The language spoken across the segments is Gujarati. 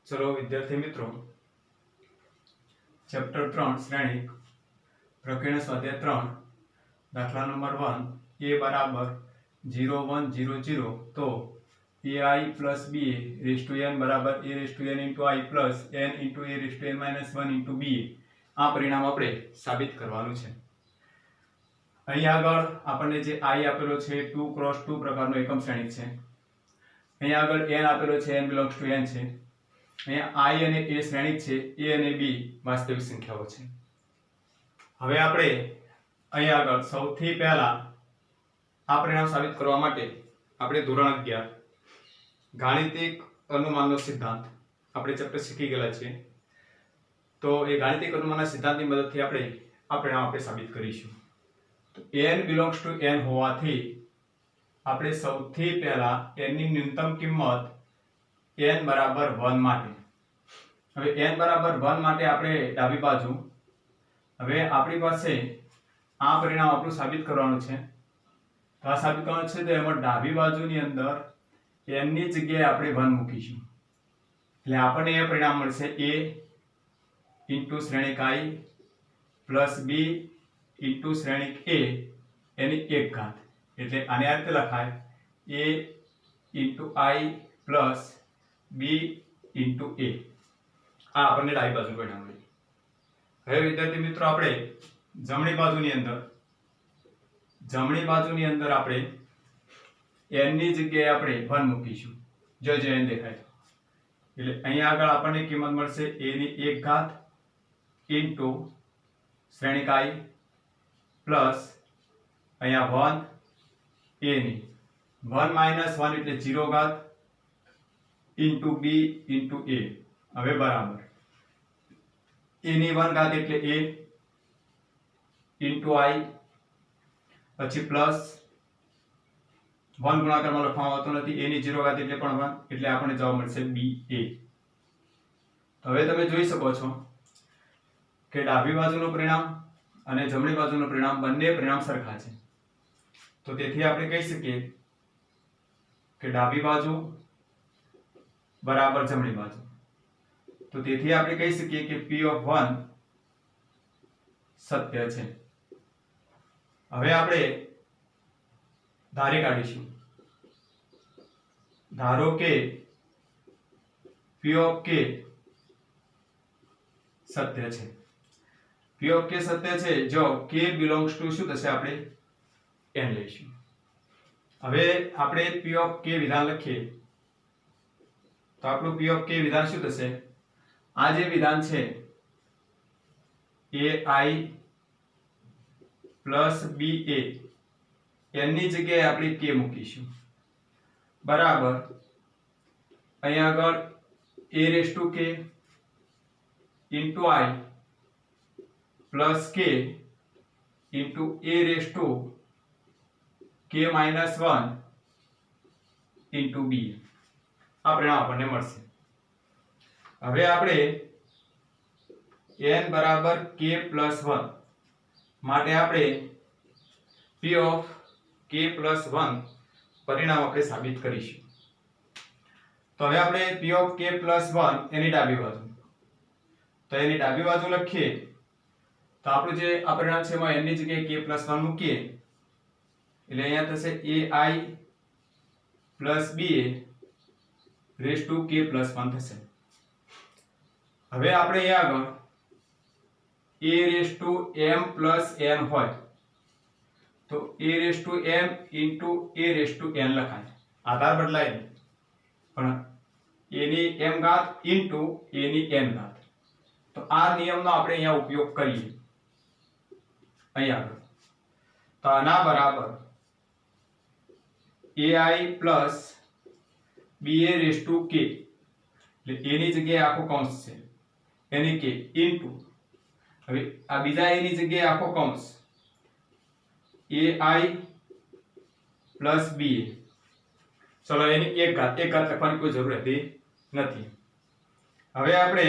चलो विद्यार्थी मित्रों, चैप्टर 3 श्रेणिक प्रकरण स्वाध्याय 3 दाखला नंबर 1 ए बराबर 0 1 0 0 तो ai plus ba raise to n बराबर a raise to n into i plus n into a raise to n minus 1 into ba આ પરિણામ આપણે સાબિત કરવાનું છે। અહીં આગળ આપણને જે i આપેલો છે 2 क्रॉस 2 પ્રકારનો એકમ શ્રેણિક છે। અહીં આગળ n આપેલો છે n બિલોંગ્સ ટુ n છે। અહીંયા i અને a શ્રેણિક છે, a અને b વાસ્તવિક સંખ્યાઓ છે। હવે આપણે અહીં આગળ સૌથી પહેલા આ પરિણામ સાબિત કરવા માટે આપણે ધોરણ 11 ગાણિતિક અનુમાનનો સિદ્ધાંત આપણે ચેપ્ટર શીખી ગયેલા છે। તો એ ગાણિતિક અનુમાનના સિદ્ધાંતની મદદથી આપણે આ પરિણામ આપણે સાબિત કરીશું। તો n બિલોંગ્સ ટુ n હોવાથી આપણે સૌથી પહેલા n ની ન્યૂનતમ કિંમત n બરાબર 1 માટે, હવે n બરાબર 1 માટે આપણે ડાબી બાજુ, હવે આપણી પાસે આ પરિણામ આપણું સાબિત કરવાનું છે। તો આ સાબિત કરવાનું છે તો એમાં ડાબી બાજુની અંદર n ની જગ્યાએ આપણે 1 મૂકીશું, એટલે આપણને એ પરિણામ મળશે a ઇન્ટુ શ્રેણિક i પ્લસ b ઇન્ટુ શ્રેણિક a એની એક ઘાત, એટલે આને આ રીતે લખાય a into i plus b into a। આ આપણને ડાબી બાજુ પરિણામ મળ્યું। હવે વિદ્યાર્થી મિત્રો આપણે જમણી બાજુની અંદર આપણે n ની જગ્યાએ આપણે 1 મૂકીશું, જો n દેખાય તો, એટલે અહીંયા આગળ આપણને કિંમત મળશે a ની એક ઘાત ઇન્ટુ શ્રેણિક i પ્લસ અહીંયા 1 a ની 1 માઇનસ 1 એટલે 0 ઘાત ઇન્ટુ b ઇન્ટુ a, હવે બરાબર a ની 1 ઘાત એટલે a ઇન્ટુ i પછી પ્લસ 1 ગુણાકારમાં લખવામાં આવતો નથી, a ની 0 ઘાત એટલે પણ 1, એટલે આપણને જવાબ મળશે ba। તો હવે તમે જોઈ શકો છો કે ડાબી બાજુનું પરિણામ અને જમણી બાજુનું પરિણામ બંને પરિણામ સરખા છે। તો તેથી આપણે કહી શકીએ કે ડાબી બાજુ બરાબર જમણી બાજુ, તો તેથી આપણે કહી શકીએ કે p of 1 સત્ય છે। હવે આપણે ધારી કાઢીશું, ધારો કે p of k સત્ય છે। p of k સત્ય છે જો k belongs to શું થશે, આપણે n લઈશું। હવે આપણે p of k વિધાન લખીએ તો આપણું p of k વિધાન શું થશે, આ જે વિધાન છે ai પ્લસ ba n ની જગ્યાએ આપણે k મૂકીશું બરાબર અહીંયા આગળ a raise to k into i plus k into a raise to k minus 1 into b, આ પરિણામ આપણને મળશે। હવે આપણે n બરાબર k પ્લસ 1 માટે આપણે p of k પ્લસ 1 પરિણામ આપણે સાબિત કરીશું। તો હવે આપણે p of k પ્લસ 1 એની ડાબી બાજુ, તો એની ડાબી બાજુ લખીએ તો આપણું જે આ પરિણામ છે એમાં n ની જગ્યાએ k પ્લસ 1 મૂકીએ એટલે અહીંયા થશે ai plus ba raise to k plus 1 થશે। હવે આપણે અહીંયા આગળ a raise to m plus n હોય તો a raise to m into a raise to n લખાય, આધાર બદલાય નહીં પણ a ની m ઘાત ઇન્ટુ a ની n ઘાત, તો આ નિયમનો આપણે અહીંયા ઉપયોગ કરીએ અહીંયા આગળ, તો આના બરાબર ai plus ba raise to k, એટલે a ની જગ્યાએ આખો કૌંસ છે એની k ઇન્ટુ, હવે આ બીજા a ની જગ્યાએ આખો કૌંસ ai પ્લસ ba, ચલો એની એક ઘાત લખવાની કોઈ જરૂર હતી નથી। હવે આપણે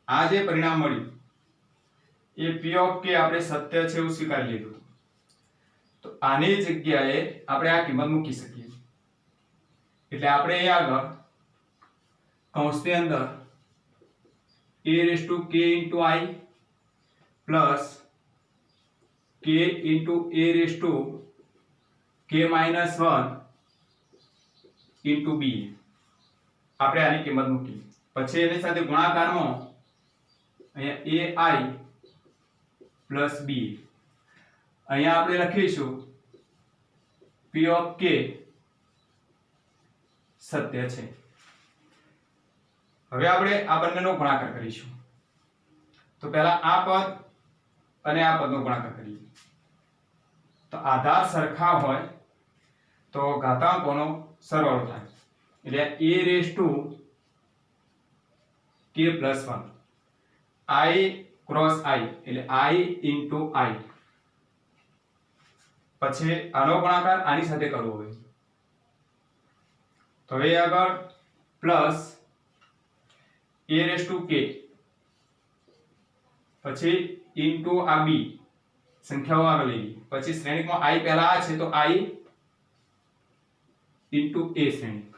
આ જે પરિણામ મળ્યું એ p of k આપણે સત્ય છે એવું સ્વીકારી લીધું, તો આની જગ્યાએ આપણે આ કિંમત મૂકી શકીએ, એટલે આપણે અહીં આગળ કૌંસની અંદર a raised to k into I plus k into a raised to k minus 1 into b. આપણે આની કિંમત મૂકી, પછી એની સાથે ગુણાકારમાં અહીંયા ai plus b, અહીંયા આપણે લખીશું p of k સત્ય છે. હવે આપણે આ બંનેનો ગુણાકાર કરીશું. તો પહેલા આ પદ અને આ પદનો ગુણાકાર કરીએ. તો આધાર સરખા હોય તો ઘાતાંકોનો સરવાળો થાય, એટલે a raised to k plus 1 I cross I એટલે I into I. પછી આનો ગુણાકાર આની સાથે કરવો હોય તો હવે આગળ plus a raised to k પછી into આ b સંખ્યાઓ આગળ લઈ, પછી શ્રેણિકમાં I પહેલા આ છે તો I into a શ્રેણિક.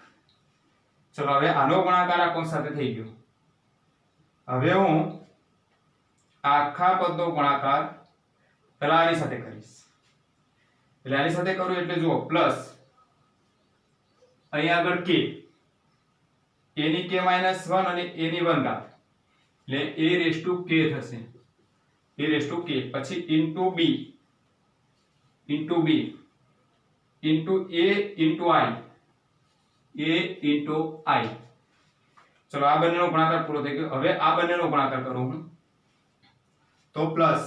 ચલો હવે આનો ગુણાકાર આ કોણ સાથે થઈ ગયો. હવે હું આખા પદનો ગુણાકાર પહેલા આની સાથે કરીશ, એટલે આની સાથે કરું એટલે જુઓ પ્લસ અહીંયા આગળ k a ની k minus 1 અને a ની 1 ઘાત એટલે a raised to k થશે, a raised to k પછી into b into a into I. ચલો આ બંનેનો ગુણાકાર પૂરો થઈ ગયો. હવે આ બંનેનો ગુણાકાર કરું હું તો પ્લસ,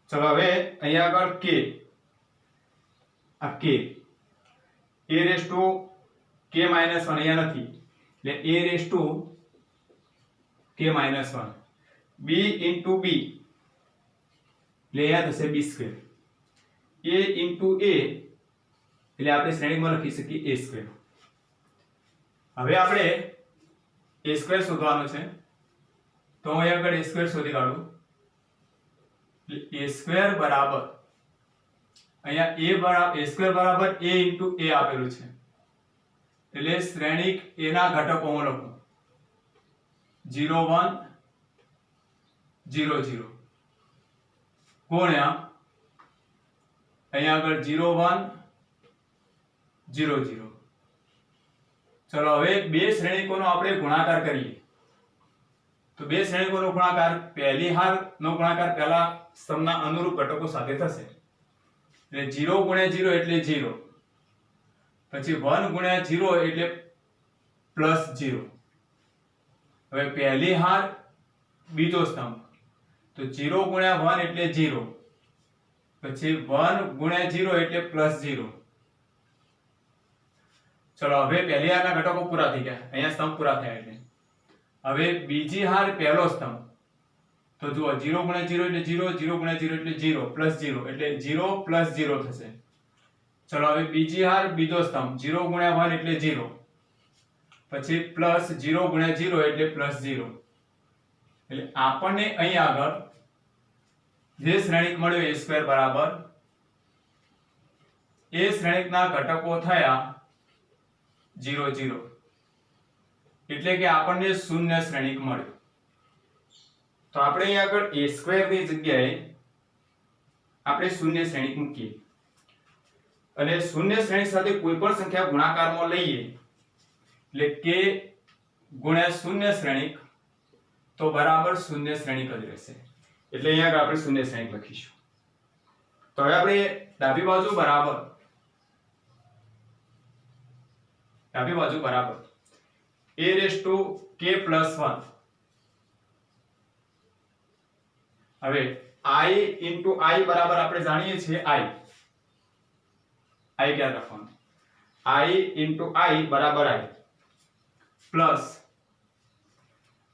ચલો હવે અહીંયા આગળ k આ k a raised to k minus 1 અહીંયા નથી એટલે a raised to k minus 1 b into b એટલે અહીંયા થશે b square a into a એટલે આપણે શ્રેણીમાં લખી શકીએ a square. હવે આપણે a square શોધવાનો છે તો હું અહીંયા આગળ a square શોધી કાઢું. a square બરાબર અહીંયા a square બરાબર a into a આપેલું છે એટલે શ્રેણિક a ના ઘટકો હું લખું 0 1 0 0 ગુણ્યા અહીંયા આગળ 0 1 0 0. ચલો હવે બે શ્રેણિકોનો આપણે ગુણાકાર કરીએ તો બે શ્રેણિકોનો ગુણાકાર પહેલી હારનો ગુણાકાર પહેલા સ્તંભના અનુરૂપ ઘટકો સાથે થશે એટલે 0 ગુણ્યા 0 એટલે 0, પછી 1 ગુણ્યા 0 એટલે પ્લસ 0. હવે પહેલી હાર બીજો સ્તંભ તો 0 ગુણ્યા 1 એટલે 0, પછી 1 ગુણ્યા 0 એટલે પ્લસ 0. ચલો હવે પહેલી હારના ઘટકો પૂરા થઈ ગયા, અહીંયા સ્તંભ પૂરા થયા. એટલે હવે બીજી હાર પહેલો સ્તંભ તો જુઓ 0 ગુણ્યા 0 એટલે 0, 0 ગુણ્યા 0 એટલે 0 પ્લસ 0 એટલે 0 પ્લસ 0 થશે. ચલો હવે બીજી હાર બીજો સ્તંભ 0 ગુણ્યા 1 એટલે 0, પછી પ્લસ 0 ગુણ્યા 0 એટલે પ્લસ 0. એટલે આપણને અહીં આગળ જે શ્રેણિક મળ્યો a સ્ક્વેર બરાબર એ શ્રેણિકના ઘટકો થયા 0 0 એટલે કે આપણને શૂન્ય શ્રેણિક મળ્યો. તો આપણે અહીં આગળ a સ્ક્વેર ની જગ્યાએ આપણે શૂન્ય શ્રેણિક મૂકીએ અને શૂન્ય શ્રેણિક સાથે કોઈ પણ સંખ્યા ગુણાકારમાં લઈએ એટલે k ગુણ્યા શૂન્ય શ્રેણિક તો બરાબર શૂન્ય શ્રેણિક જ રહેશે. એટલે અહીં આગળ આપણે શૂન્ય શ્રેણિક લખીશું. તો હવે આપણે ડાબી બાજુ બરાબર a raised to k plus 1. હવે I into I બરાબર આપણે જાણીએ છીએ I ક્યાં લખવાનું I into I બરાબર I પ્લસ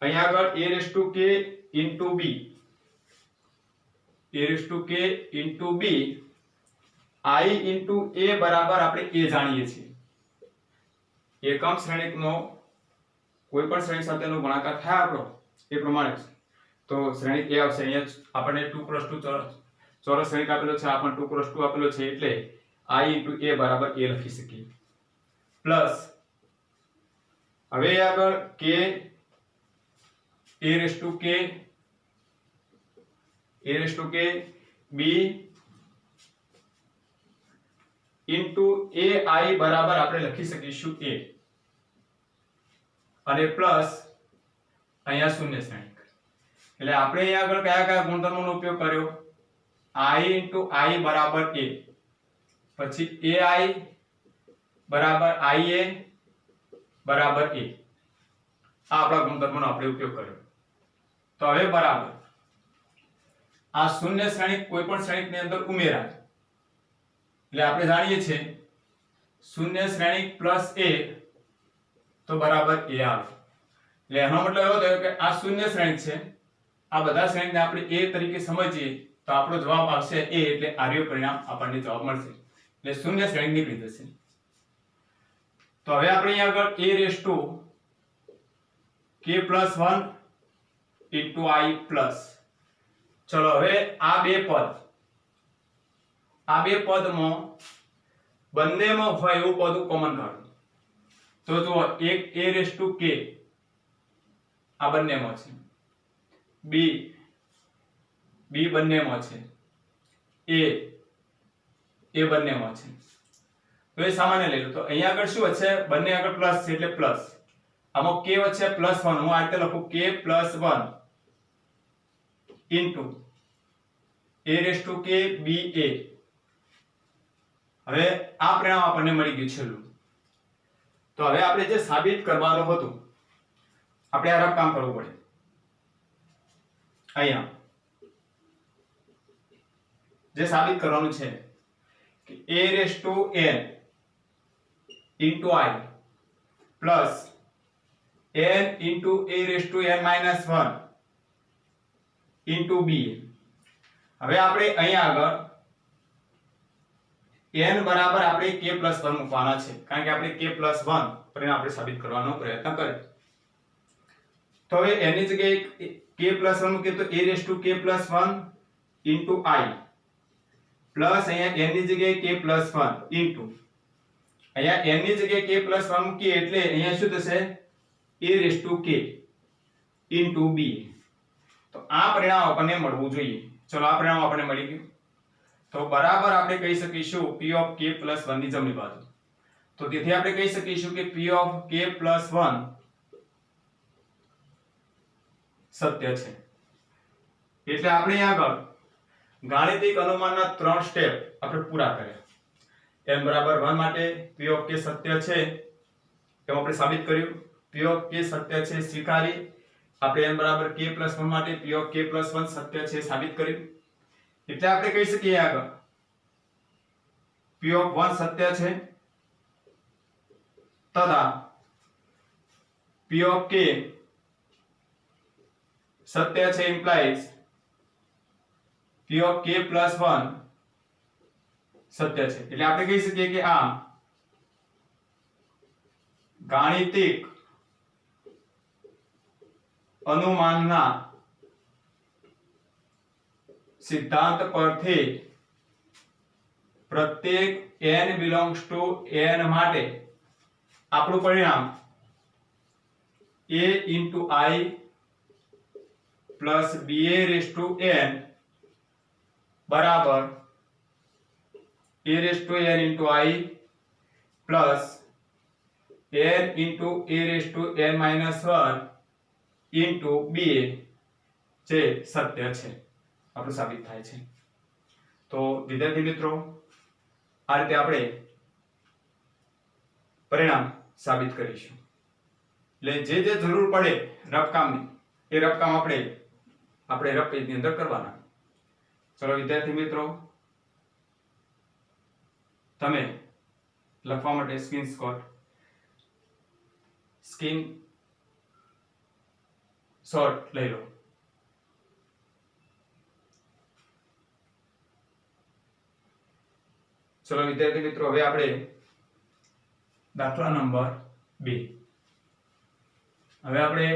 અહીંયા આગળ a raised to k into b, a raised to k into b I into a બરાબર આપણે a જાણીએ છીએ. એકમ શ્રેણિકનો કોઈ પણ શ્રેણિક સાથેનો ગુણાકાર થાય આપણો એ પ્રમાણે તો શ્રેણિક એ આવશે. અહીંયા આપણને 2 + 2 ચોરસ શ્રેણિક આપેલો છે, આપણને 2 + 2 આપેલો છે એટલે I into a બરાબર a લખી શકીએ. પ્લસ હવે આગળ k a raised to k b into ai બરાબર આપણે લખી શકીશું a અને પ્લસ અહીંયા શૂન્ય શ્રેણિક એટલે આપણે અહીંયા આગળ કયા કયા ગુણધર્મોનો ઉપયોગ કર્યો i into i બરાબર a પછી ai બરાબર ia બરાબર a આ આપણા ગુણધર્મોનો આપણે ઉપયોગ કર્યો તો હવે બરાબર આ શૂન્ય શ્રેણિક કોઈ પણ શ્રેણિકની અંદર ઉમેરાય એટલે આપણે જાણીએ છીએ શૂન્ય શ્રેણિક પ્લસ a તો બરાબર a આવે એટલે એનો મતલબ એવો થયો કે આ શૂન્ય શ્રેણિક છે આ બધા શ્રેણિકને આપણે a તરીકે સમજીએ તો આપણો જવાબ આવશે a એટલે આર્ય પરિણામ આપણને જવાબ મળશે એટલે શૂન્ય શ્રેણિક નીકળી જશે તો હવે આપણે અહીં આગળ a raised to k plus 1 into i plus ચલો હવે આ બે પદમાં બંનેમાં હોય એવું પદ કોમન કાઢો તો જુઓ એક a raised to k આ બંનેમાં છે b બંનેમાં છે a બંનેમાં છે તો એ સામાન્ય લઈ લો તો અહીંયા આગળ શું છે બંને આગળ પ્લસ છે એટલે પ્લસ આમાં k વચ્ચે +1 હું આ રીતે લખું k + 1 into a raised to k ba હવે આ પરિણામ આપણને મળી ગયું છેલ્લું તો હવે આપણે જે સાબિત કરવાનું હતું આપણે આ કામ કરવું પડે અહીંયા જે સાબિત કરવાનું છે કે a raised to n into i plus n into a raised to n minus 1 into b હવે આપણે અહીંયા આગળ n બરાબર આપણે k + 1 મૂકવાના છે કારણ કે આપણે k + 1 પરિણામ આપણે સાબિત કરવાનો પ્રયત્ન કરીએ તો હવે n ની જગ્યાએ k + 1 મૂકીએ તો a raised to k + 1 into i plus અહીંયા n ની જગ્યાએ k + 1 into અહીંયા n ની જગ્યાએ k + 1 મૂકીએ એટલે અહીંયા શું થશે a raised to k into b તો આ પરિણામ આપણને મળવું જોઈએ ચલો આ પરિણામ આપણને મળી ગયું તો બરાબર આપણે કહી શકીશું p of k + 1 ની જમણી બાજુ તો તેથી આપણે કહી શકીશું કે p of k + 1 સત્ય છે એટલે આપણે આગળ ગાણિતિક અનુમાનના 3 સ્ટેપ આપણે પૂરા કર્યા n બરાબર 1 માટે p of k સત્ય છે એમ આપણે સાબિત કર્યું p of k સત્ય છે સ્વીકારી આપણે n બરાબર k + 1 માટે p of k + 1 સત્ય છે સાબિત કર્યું એટલે આપણે કહી શકીએ આગળ p of 1 સત્ય છે તથા p of k સત્ય છે implies p of k + 1 સત્ય છે એટલે આપણે કહી શકીએ કે આ ગાણિતિક અનુમાનના સિદ્ધાંત પરથી પ્રત્યેક n belongs to n માટે આપણું પરિણામ a into i plus ba raised to n બરાબર a raised to n into i plus n into a raised to n minus 1 into ba જે સત્ય છે આપણું સાબિત થાય છે તો વિદ્યાર્થી મિત્રો આ રીતે આપણે પરિણામ સાબિત કરીશું એટલે જે જરૂર પડે રફકામની એ રફકામ આપણે રફ પેજની અંદર કરવાના ચલો વિદ્યાર્થી મિત્રો તમે લખવા માટે સ્ક્રીન શોટ લઈ લો ચલો વિદ્યાર્થી મિત્રો હવે આપણે દાખલા નંબર 2 હવે આપણે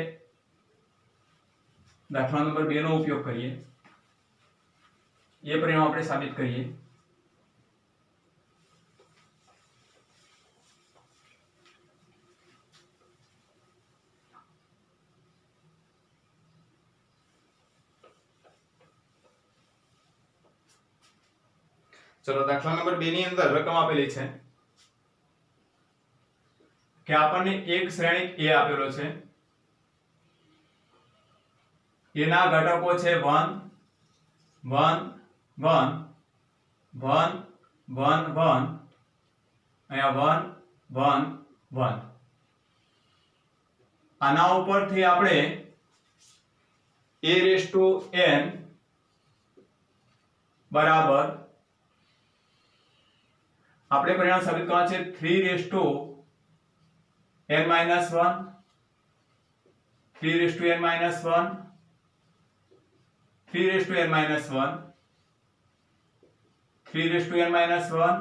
દાખલા નંબર 2 નો ઉપયોગ કરીએ એ પરિણામ આપણે સાબિત કરીએ ચલો દાખલા નંબર 2 ની અંદર રકમ આપેલી છે કે આપણને એક શ્રેણિક a આપેલો છે, એના ઘટકો છે 1 1 1 1 1 1 અહીંયા 1 1 1 આના ઉપરથી આપણે a n બરાબર આપણે પરિણામ સાબિત કરવાનું છે 3n - 1 3n - 1 3n - 1 3n - 1 3n - 1 3n - 1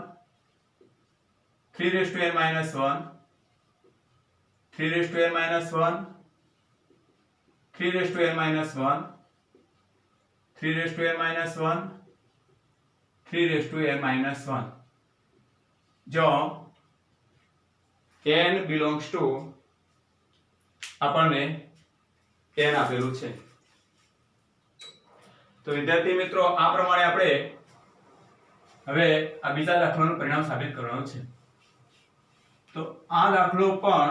3n - 1 3n - 1 3n - 1 જો n belongs to આપણને n આપેલું છે તો વિદ્યાર્થી મિત્રો આ પ્રમાણે આપણે હવે આ બીજા દાખલાનું પરિણામ સાબિત કરવાનું છે। તો આ દાખલો પણ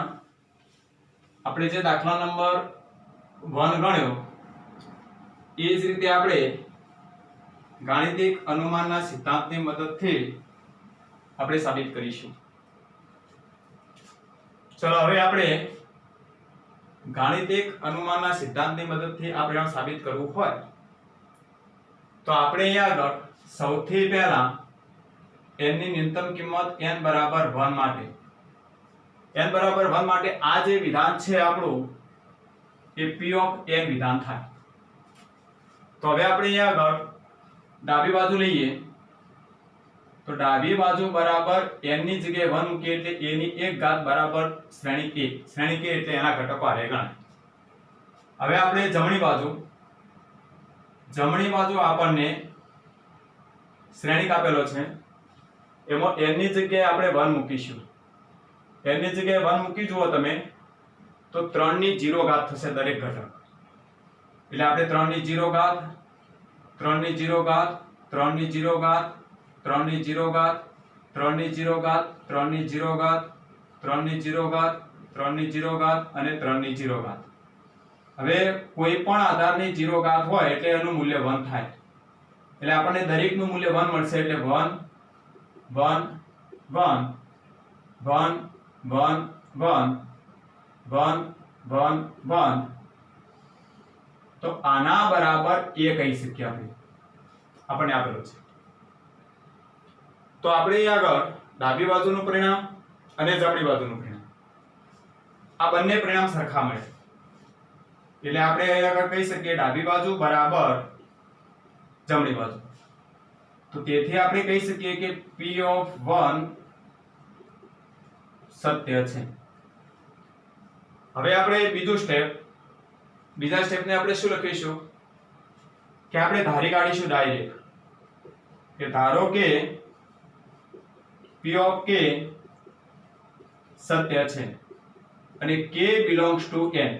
આપણે જે દાખલા નંબર 1 ગણ્યો એ જ રીતે આપણે ગાણિતિક અનુમાનના સિદ્ધાંતની મદદથી આપણે સાબિત કરીશું। ચલો હવે આપણે ગાણિતિક અનુમાનના સિદ્ધાંતની મદદથી આ પરિણામ સાબિત કરવું હોય તો આપણે અહીંયા આગળ સૌથી પહેલા n ની ન્યૂનતમ કિંમત n બરાબર 1 માટે n બરાબર 1 માટે આ જે વિધાન છે આપણું એ p ઓફ n વિધાન થાય। તો હવે આપણે અહીંયા આગળ ડાબી બાજુ લઈએ તો ડાબી બાજુ બરાબર n ની જગ્યાએ 1 મૂકીએ એટલે a ની 1 ઘાત બરાબર શ્રેણિક a એટલે એના ઘટકો આરે ગણાય। હવે આપણે જમણી બાજુ આપણને શ્રેણિક આપેલો છે એમાં n ની જગ્યાએ આપણે 1 મૂકીશું। n ની જગ્યાએ 1 મૂકી જુઓ તમે તો 3 ની 0 ઘાત થશે દરેક ઘટક એટલે આપણે 3 ની 0 ઘાત 3 ની 0 ઘાત 3 ની 0 ઘાત 3 ની 0 ઘાત 3 ની 0 ઘાત 3 ની 0 ઘાત 3 ની 0 ઘાત 3 ની 0 ઘાત અને 3 ની 0 ઘાત। હવે કોઈ પણ આધારની 0 ઘાત હોય એટલે એનું મૂલ્ય 1 થાય એટલે આપણને દરેકનું મૂલ્ય 1 મળશે એટલે 1 1 1 1 1 1 1 1 1 તો આના બરાબર a કહી શકીએ આપણને આપેલો છે। તો આપણે અહીં આગળ ડાબી બાજુનું પરિણામ અને જમણી બાજુનું પરિણામ આ બંને પરિણામ સરખા મળે એટલે આપણે અહીં આગળ કહી શકીએ ડાબી બાજુ બરાબર જમણી બાજુ। તો તેથી આપણે કહી શકીએ કે p of 1 સત્ય છે। હવે આપણે બીજા સ્ટેપને આપણે શું લખીશું કે આપણે ધારી કાઢીશું ડાયરેક્ટ કે ધારો કે p of k સત્ય છે અને k belongs to n।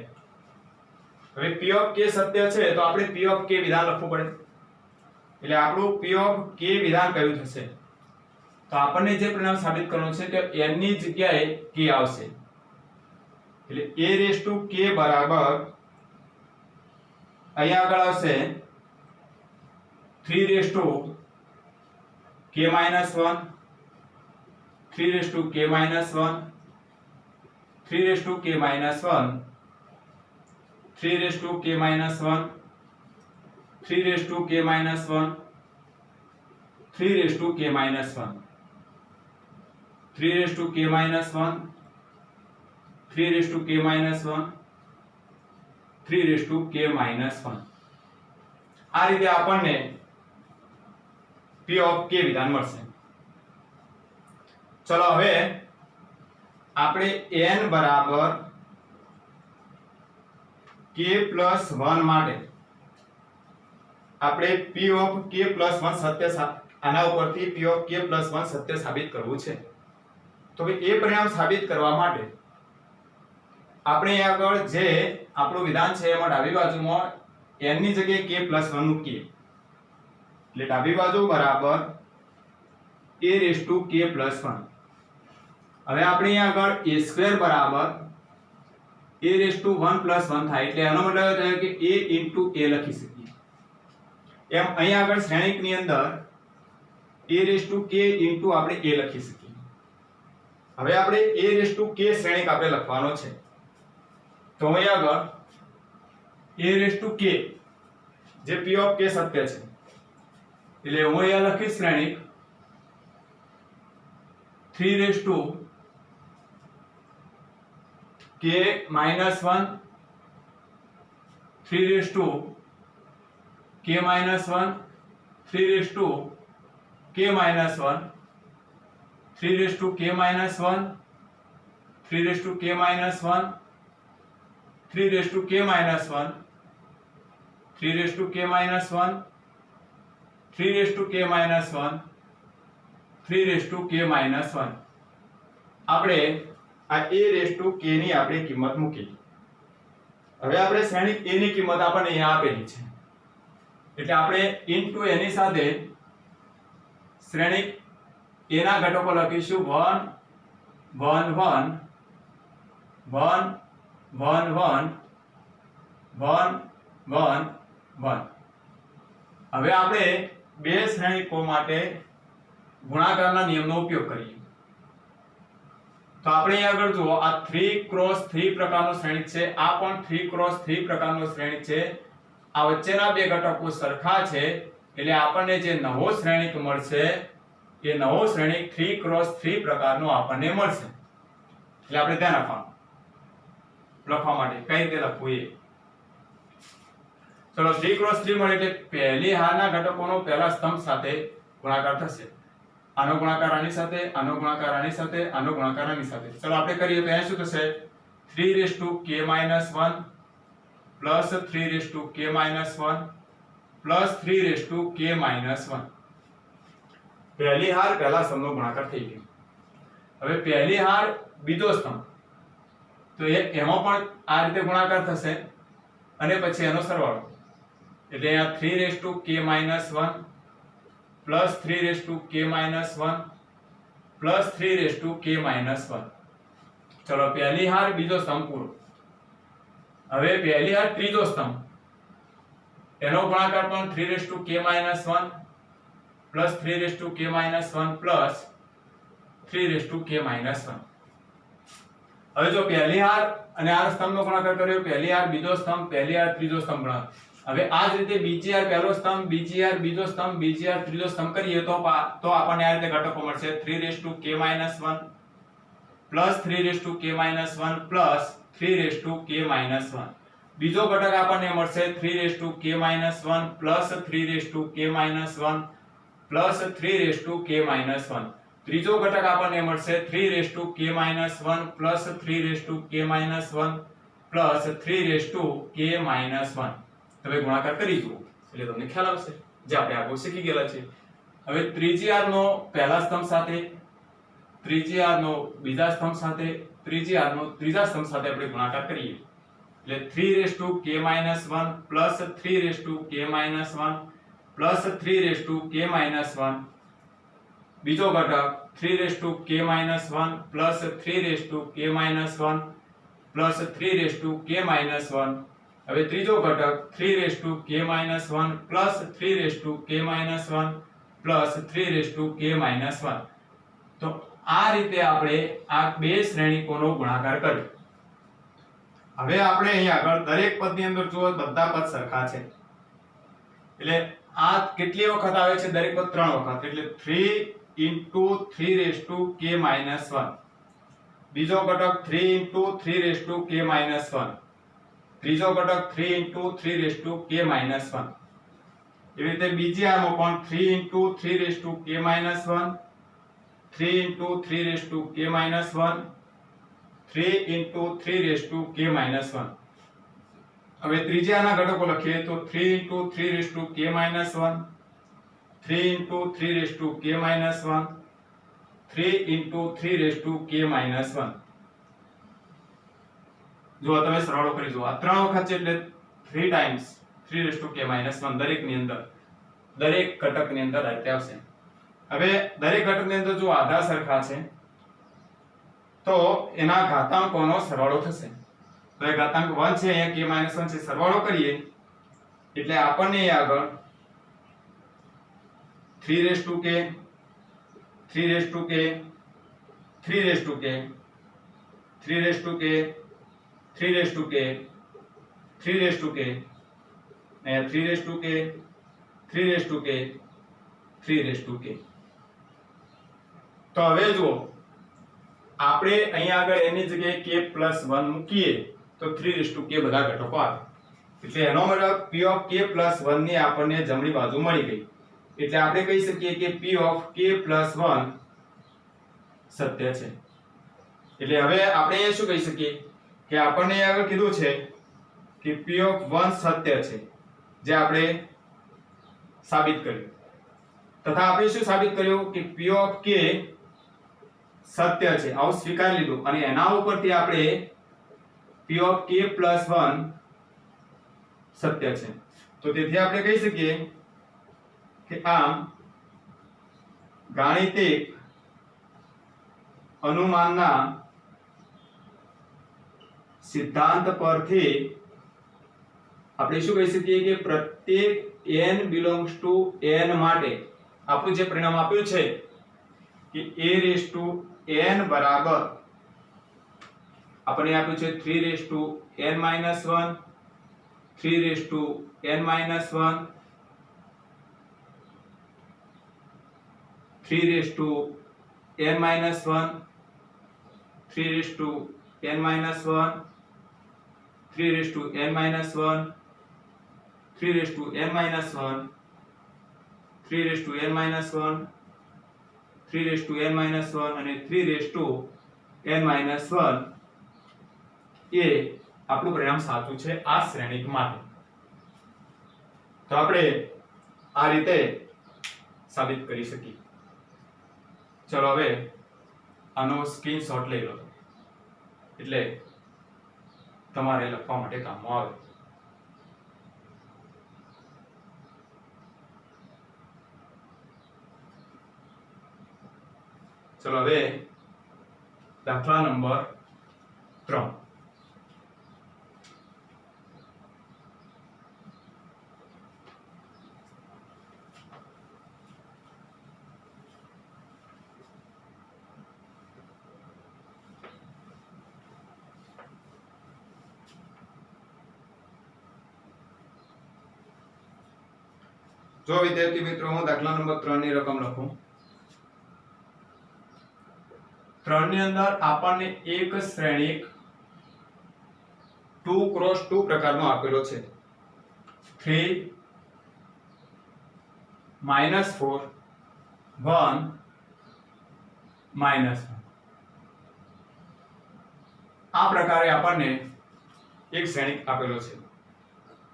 હવે p of k સત્ય છે તો આપણે p of k વિધાન લખવું પડે એટલે આપણું p of k વિધાન કયું થશે તો આપણને જે પરિણામ સાબિત કરવાનું છે કે n ની જગ્યાએ k આવશે એટલે a raised to k બરાબર અહીંયા આગળ આવશે 3 raised to k minus 1 3 raised to k minus 1 3 raised to k minus 1 3 raised to k minus 1 3 raised to k minus 1 3 raised to k minus 1 3 raised to k minus 1 3 raised to k minus 1 3 raised to k minus 1 આ રીતે આપણને p of k વિધાન મળશે। ચલો હવે આપણે n બરાબર k plus 1 માટે આપણે p of k plus 1 સત્ય આના ઉપરથી p of k plus 1 સત્ય સાબિત કરવું છે। તો એ પરિણામ સાબિત કરવા માટે આપણે આગળ જે આપણું વિધાન છે એમાં ડાબી બાજુમાં n ની જગ્યાએ k plus 1 મૂકીએ એટલે ડાબી બાજુ બરાબર a raise to k plus 1. હવે આપણે અહીંયા આગળ a સ્ક્વેર બરાબર a રેઝ ટુ 1 પ્લસ 1 થાય એટલે એનો મતલબ એ થાય કે a ઇન્ટુ a લખી શકીએ. એમ અહીંયા આગળ શ્રેણિકની અંદર a raise to k into આપણે a લખી શકીએ. હવે આપણે a રેઝ ટુ k શ્રેણિક આપણે લખવાનો છે. તો અહીંયા આગળ a રેઝ ટુ k જે p ઓફ k સત્ય છે એટલે હું અહીંયા લખીશ શ્રેણિક 3 raise to k minus 1, 3 raised to k minus 1, 3 raised to k minus 1, 3 raised to k minus 1, 3 raised to k minus 1, 3 raised to k minus 1, 3 raised to k minus 1, 3 raised to k minus 1, 3 raised to k minus 1. આપણે આ a રેઝ ટુ k ની આપણે કિંમત મૂકી. હવે આપણે શ્રેણિક a ની કિંમત આપણને અહીંયા આપેલી છે એટલે આપણે ઇન્ટુ a ની સાથે શ્રેણિક a ના ઘટકો લખીશું 1 1 1 1 1 1 1 1 1. હવે આપણે બે શ્રેણિકો માટે ગુણાકારના નિયમનો ઉપયોગ કરીએ. તો આપણે અહીં આગળ જુઓ આ 3 ક્રોસ 3 પ્રકારનો શ્રેણિક છે, આ પણ 3 ક્રોસ 3 પ્રકારનો શ્રેણિક છે. આ વચ્ચેના બે ઘટકો સરખા છે એટલે આપણને જે નવો શ્રેણિક મળશે એ નવો શ્રેણિક 3 ક્રોસ 3 પ્રકારનો આપણને મળશે. એટલે આપણે ધ્યાન આપવાનું લખવા માટે કઈ રીતે લખવું એ. ચલો 3 ક્રોસ 3 મળે એટલે પહેલી હારના ઘટકોનો પહેલા સ્તંભ સાથે ગુણાકાર થશે. આનો ગુણાકાર આની સાથે, આનો ગુણાકાર આની સાથે, આનો ગુણાકાર આની સાથે. ચલો આપણે કરીએ તો અહીં શું થશે 3 raise to k minus 1 plus 3 raise to k minus 1 plus 3 raise to k minus 1. પહેલી હાર પહેલા સ્તંભનો ગુણાકાર થઈ ગયો. હવે પહેલી હાર બીજો સ્તંભ તો એમાં પણ આ રીતે ગુણાકાર થશે અને પછી એનો સરવાળો એટલે અહીંયા 3 raise to k minus 1 plus 3 raise to k minus 1 plus 3 raise to k minus 1. ચલો પહેલી હાર બીજો સ્તંભ પૂરો. હવે પહેલી હાર ત્રીજો સ્તંભ એનો ગુણાકાર પણ 3 raise to k minus 1 plus 3 raise to k minus 1 plus 3 raise to k minus 1. હવે જો પહેલી હાર અને આ સ્તંભનો ગુણાકાર કર્યો, પહેલી હાર બીજો સ્તંભ, પહેલી હાર ત્રીજો સ્તંભ ગુણાકાર. હવે આ જ રીતે બીજી હાર પહેલો સ્તંભ, બીજી હાર બીજો સ્તંભ, બીજી હાર ત્રીજો સ્તંભ કરીએ તો આપણને આ રીતે ઘટકો મળશે 3 raise to k minus 1 plus 3 raise to k minus 1 plus 3 raise to k minus 1. બીજો ઘટક આપણને મળશે 3 raise to k minus 1 plus 3 raise to k minus 1 plus 3 raise to k minus 1. ત્રીજો ઘટક આપણને મળશે 3 raise to k minus 1 plus 3 raise to k minus 1 plus 3 raise to k minus 1. હવે ગુણાકાર કરી જુઓ એટલે તમને ખ્યાલ આવશે જે આપણે આગળ શીખી ગયેલા છે. હવે ત્રીજી હારનો પહેલા સ્તંભ સાથે, ત્રીજી હારનો બીજા સ્તંભ સાથે, ત્રીજી હારનો ત્રીજા સ્તંભ સાથે આપણે ગુણાકાર કરીએ એટલે 3 raise to k minus 1 plus 3 raise to k minus 1 plus 3 raise to k minus 1. બીજો ઘટક 3 raise to k minus 1 plus 3 raise to k minus 1 plus 3 raise to k minus 1. હવે ત્રીજો ઘટક 3 raise to k minus 1 plus 3 raise to k minus 1 plus 3 raise to k minus 1. તો આ રીતે આપણે આ બે શ્રેણિકોનો ગુણાકાર કર્યો. હવે આપણે અહીં આગળ દરેક પદની અંદર જુઓ બધા પદ સરખા છે એટલે આ કેટલી વખત આવે છે દરેક પદ 3 વખત એટલે 3 into 3 raise to k minus 1. બીજો ઘટક 3 into 3 raise to k minus 1. ત્રીજો ઘટક 3 into 3 raise to k minus 1. એવી રીતે બીજી આમાં પણ 3 into 3 raise to k minus 1, 3 into 3 raise to k minus 1, 3 into 3 raise to k minus 1. હવે ત્રીજા આના ઘટકો લખીએ તો 3 into 3 raise to k minus 1, 3 into 3 raise to k minus 1, 3 into 3 raise to k minus 1. જો તમે સરવાળો કરી જુઓ આ 3 વખત છે એટલે 3 times 3 raise to k minus 1 દરેક ની અંદર દરેક ઘટક ની અંદર આ રીતે આવશે. હવે દરેક ઘટકની અંદર જો આધાર સરખા છે તો એના ઘાતાંકોનો સરવાળો થશે. તો એ ઘાતાંક 1 છે, અહીંયા k - 1 છે, સરવાળો કરીએ એટલે આપણને આગળ 3k 3k 3k 3k 3k 3k અહીંયા 3k 3k 3k. તો હવે જુઓ આપણે અહીંયા આગળ એની જગ્યાએ k+1 મૂકીએ તો 3k બધા ઘટકો આવે. એટલે એનો મતલબ p(k+1) ની આપણને જમણી બાજુ મળી ગઈ. એટલે આપણે કહી શકીએ કે p(k+1) સત્ય છે. એટલે હવે આપણે અહીંયા શું કહી શકીએ કે આપણને આગળ કીધું છે કે p(1) સત્ય છે, જે આપણે સાબિત કર્યું. તથા આપણે શું સાબિત કર્યું કે p(k) સત્ય છે, આવું સ્વીકારી લીધું. અને એના ઉપરથી આપણે p(k+1) સત્ય છે. તો તેથી આપણે કહી શકીએ કે આમ ગાણિતિક અનુમાનના સિદ્ધાંત પરથી આપણે શું કહી શકીએ કે પ્રત્યેક n belongs to n માટે આપણું જે પરિણામ આપ્યું છે કે a(n) બરાબર આપણને આપ્યું છે 3n - 1 3n - 1 3n - 1 3n - 1 3n - 1 3n - 1 3n - 1 3n - 1 3n - 1 અને 3n - 1 એ આપણું પરિણામ સાચું છે આ શ્રેણિક માટે. તો આપણે આ રીતે સાબિત કરી શકીએ. ચલો હવે આનો સ્ક્રીનશોટ લઈ લો એટલે તમારે લખવા માટે કામમાં આવે. ચલો હવે દાખલા નંબર 3. જો વિદ્યાર્થી મિત્રો હું દાખલા નંબર 3 ની રકમ લખું. 3 ની અંદર આપણને એક શ્રેણિક 2x2 પ્રકારનો આપેલો છે. 3 -4 1 -1 આ પ્રકારે આપણને એક શ્રેણિક આપેલો છે.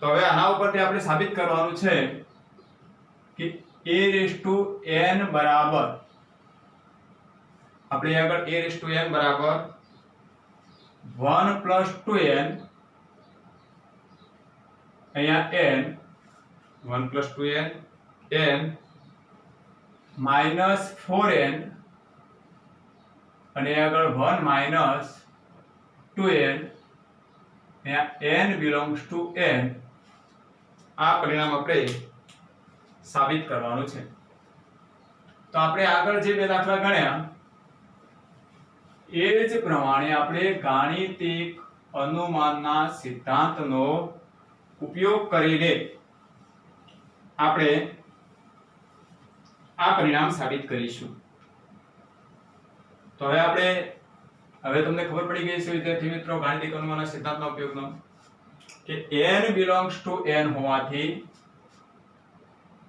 તો હવે આના ઉપરથી આપણે સાબિત કરવાનું છે કે a(n) બરાબર આપણે આગળ a(n) બરાબર 1 + 2n અહીંયા n 1 + 2n n -4n અને આગળ 1 - 2n અહીંયા n belongs to n આ પરિણામ આપણે સાબિત કરવાનું છે. તો આપણે આગળ જે બે દાખલા ગણ્યા એ જ પ્રમાણે આપણે ગાણિતિક અનુમાનના સિદ્ધાંતનો ઉપયોગ કરીને આપણે આ પરિણામ સાબિત કરીશું. તો હવે તમને ખબર પડી ગઈ છે વિદ્યાર્થી મિત્રો ગાણિતિક અનુમાનના સિદ્ધાંતનો ઉપયોગનો કે n belongs to n હોવાથી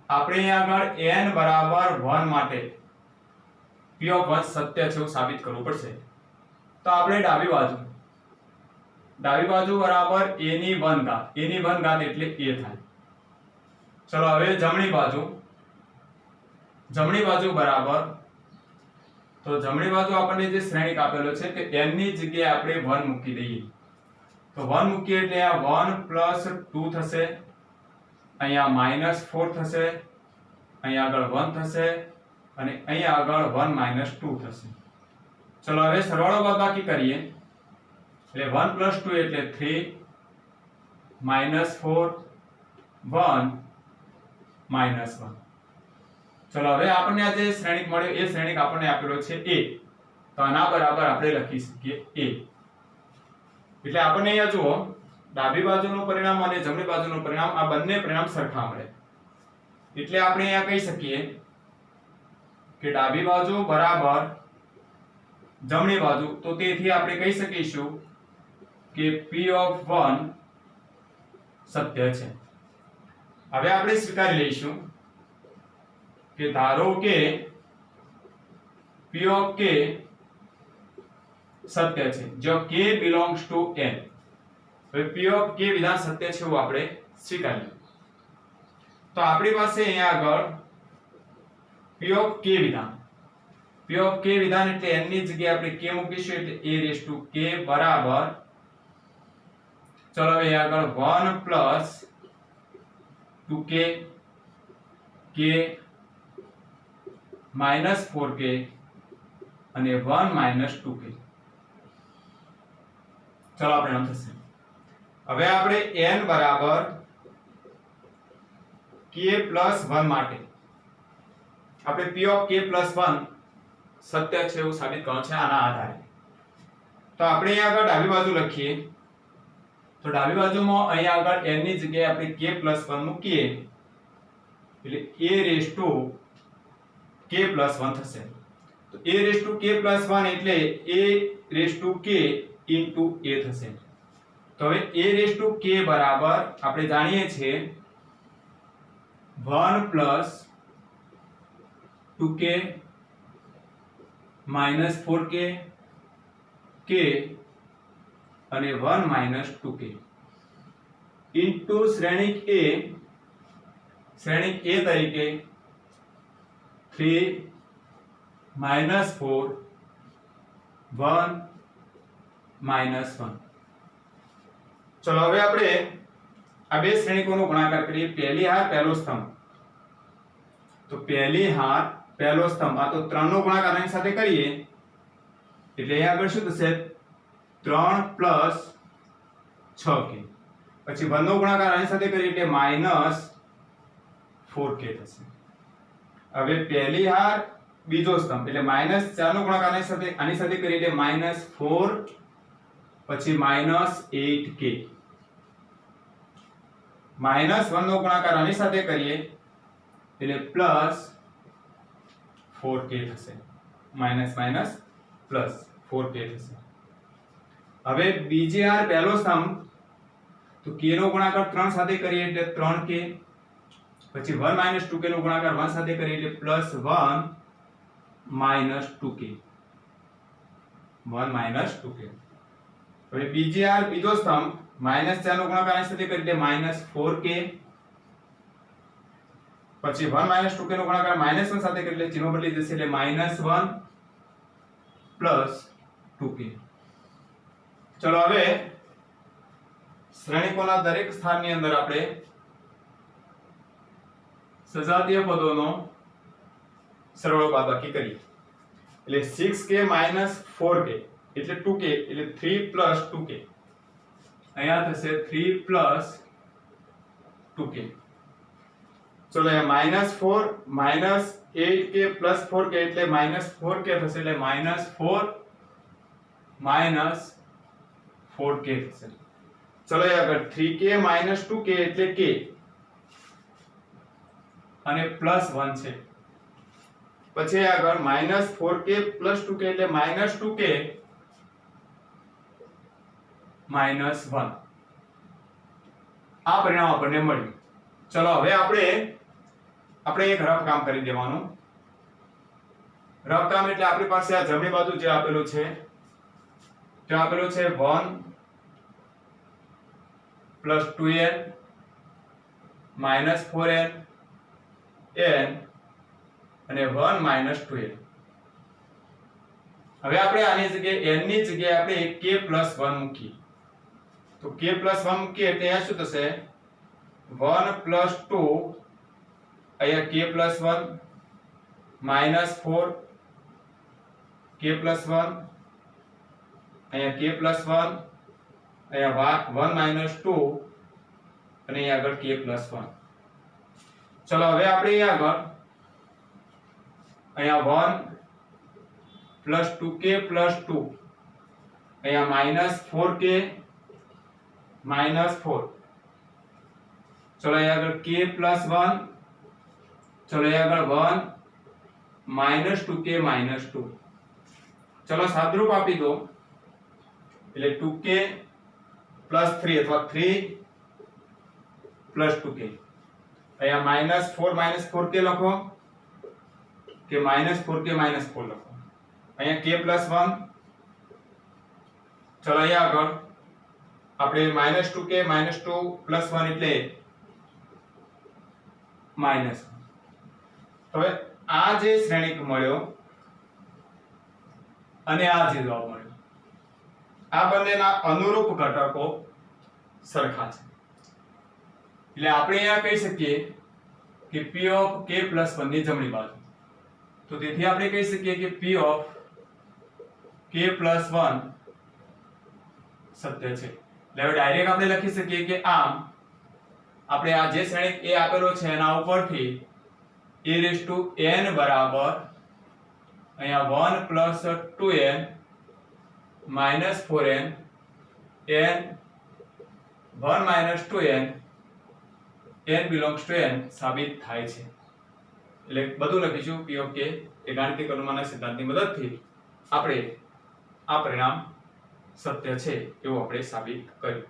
આપણે આગળ n બરાબર 1 માટે p(1) સત્ય છે એવું સાબિત કરવું પડશે. તો આપણે ડાબી બાજુ બરાબર a ની 1 ઘાત એટલે a થાય. ચલો હવે જમણી બાજુ બરાબર તો જમણી બાજુ આપણને જે શ્રેણિક આપેલો છે કે n ની જગ્યાએ આપણે 1 મૂકી દઈએ. તો 1 મૂકીએ એટલે આ 1 + 2 થશે, અહીંયા -4 થશે, અહીંયા આગળ 1 થશે અને અહીંયા આગળ 1 - 2 થશે. ચલો હવે સરવાળો બાદબાકી કરીએ. એટલે 1 + 2 એટલે 3 - 4 1 - 1. ચલો હવે આપણને આ જે શ્રેણિક મળ્યો એ શ્રેણિક આપણને આપેલો છે a. તો આના બરાબર આપણે લખી શકીએ a. એટલે આપણને અહીંયા જુઓ ડાબી બાજુનું પરિણામ અને જમણી બાજુનું પરિણામ આ બંને પરિણામ સરખા મળે. એટલે આપણે અહીંયા કહી શકીએ કે ડાબી બાજુ બરાબર જમણી બાજુ. તો તેથી આપણે કહી શકીશું કે p(1) સત્ય છે. હવે આપણે સ્વીકારી લઈશું કે ધારો કે p(k) સત્ય છે જો k belongs to n. હવે p(k) વિધાન સત્ય છે એવું આપણે સ્વીકારીએ. તો આપણી પાસે અહીંયા આગળ p(k) વિધાન એટલે n ની જગ્યાએ આપણે k મૂકીશું એટલે a(k) બરાબર ચલો હવે આગળ 1 + 2k k - 4k અને 1 - 2k. ચલો આપણે આમ થશે. હવે આપણે n બરાબર k + 1 માટે આપણે p(k + 1) સત્ય છે એવું સાબિત કરવાનું છે આના આધારે. તો આપણે અહીં આગળ ડાબી બાજુ લખીએ. તો ડાબી બાજુમાં અહીં આગળ n ની જગ્યાએ આપણે k + 1 મૂકીએ એટલે a(k + 1) થશે. તો a(k + 1) એટલે a(k) * a થશે. તો હવે a(k) બરાબર આપણે જાણીએ છીએ 1 + 2k - 4k k અને 1 - 2k ઇન્ટુ શ્રેણિક a તરીકે 3 - 4 1 - 1. ચલો હવે આપણે આ બે શ્રેણિકોનો ગુણાકાર કરીએ. પહેલી હાર પહેલો સ્તંભ. તો પહેલી હાર પહેલો સ્તંભ આ તો 3 નો ગુણાકાર આની સાથે કરીએ એટલે અહીં આગળ શું થશે 3 + 6k. પછી 1 નો ગુણાકાર આની સાથે કરીએ એટલે -4k થશે. હવે પહેલી હાર બીજો સ્તંભ એટલે -4 નો ગુણાકાર આની સાથે કરીએ એટલે -4 પછી -8k. -1 નો ગુણાકાર આની સાથે કરીએ એટલે +4k થશે. +4k થશે. હવે બીજી હાર પહેલો સ્તંભ તો k નો ગુણાકાર 3 સાથે કરીએ એટલે 3k. પછી 1 - 2k નો ગુણાકાર 1 સાથે કરીએ એટલે +1 - 2k. 1 - 2k. હવે બીજી હાર બીજો સ્તંભ -4 નો ગુણાકાર આની સાથે કરીએ એટલે -4k. પછી 1 - 2k નો ગુણાકાર -1 સાથે કરીએ એટલે ચિહ્ન બદલી જશે એટલે -1 + 2k. ચલો હવે શ્રેણિકોના દરેક સ્થાનની અંદર આપણે સજાતીય પદોનો સરવાળો બાદબાકી કરીએ. એટલે 6k - 4k એટલે 2k એટલે 3 + 2k. અહીંયા થશે 3 + 2k. ચલો અહીંયા -4 -8k + 4k એટલે -4k થશે એટલે -4 - 4k થશે. ચલો આગળ 3k - 2k એટલે k અને +1 છે. પછી આગળ -4k + 2k એટલે -2k -1. આ પરિણામ આપણને મળ્યું. ચલો હવે આપણે એક રફ કામ કરી દેવાનું. રફ કામ એટલે આપણી પાસે આ જમણી બાજુ જે આપેલું છે તે આપેલું છે 1 + 2n - 4n n અને 1 - 2n. હવે આપણે આની જગ્યાએ n ની જગ્યાએ આપણે k + 1 મૂકીએ. તો k + 1 મૂકીએ એટલે આ શું થશે 1 + 2 અહીંયા k + 1 -4 k + 1 અહીંયા k + 1 અહીંયા 1 - 2 અને અહીંયા આગળ k + 1. ચલો હવે આપણે અહીંયા આગળ અહીંયા 1 + 2k + 2 અહીંયા -4k -4. ચલો અહીંયા આગળ k + 1. ચલો અહીંયા આગળ 1 -2k -2. ચલો સાદરૂપ આપી દો એટલે 2k + 3 અથવા 3 + 2k. અહીંયા -4 - 4k લખો કે -4k -4 લખો. અહીંયા k + 1. ચલો અહીંયા આગળ આપણે -2k -2 + 1 એટલે -1. હવે આ જે શ્રેણીક મળ્યો અને આ જે જવાબ મળ્યો, આ બંનેના અનુરૂપ ઘટકો સરખા છે. એટલે આપણે અહીંયા કહી શકીએ કે p ઓફ k + 1 ની જમણી બાજુ. તો તેથી આપણે કહી શકીએ કે p ઓફ k + 1 સત્ય છે. એટલે હવે ડાયરેક્ટ આપણે લખી શકીએ કે આમ આપણે આ જે શ્રેણીક a આપેલો છે એના ઉપરથી a⁴n બરાબર અહીંયા 1 + 2n - 4n n 1 - 2n n belongs to n સાબિત થાય છે. એટલે બધું લખીશું p ઓફ k એ ગાણિતિક અનુમાનના સિદ્ધાંતની મદદથી આપણે આ પરિણામ સત્ય છે એવું આપણે સાબિત કર્યું.